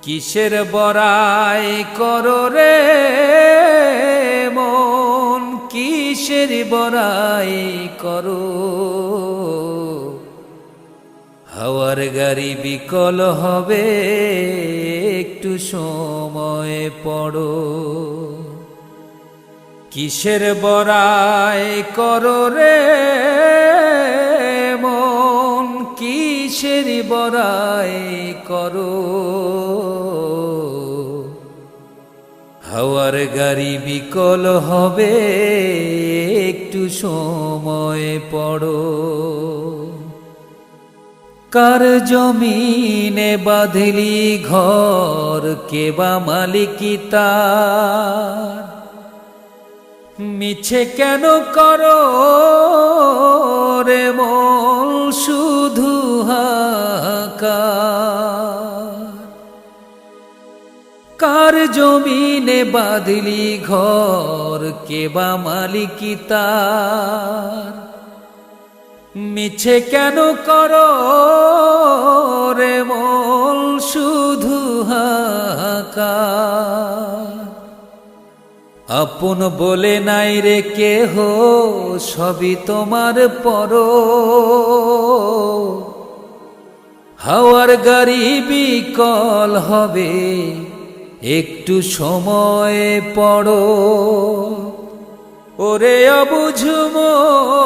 কিসের বড়াই করো রে মন, কিসের বড়াই করো। হাওয়ার গাড়ি বিকল হবে, একটু সময় পড়ো। কিসের বড়াই করো রে মন, কিসের বড়াই করো। হাওয়ার গাড়ি বিকল হবে, একটু সময় পড়ো। কার জমিনে বাঁধলি ঘর, কে বা মালিকি তার। মিছে কেন করো রে মন, শুধু হাহাকার। কার জমিনে বাঁধলি ঘর, কে বা মালিকি তার। মিছে কেন করো রে মন, শুধু হাহাকার। আপন বলে নাই রে কেহ, সবই তোমার পর। হাওয়ার গাড়ি বিকল হবে, একটু সময় পড়ো। ওরে অবুঝ মন।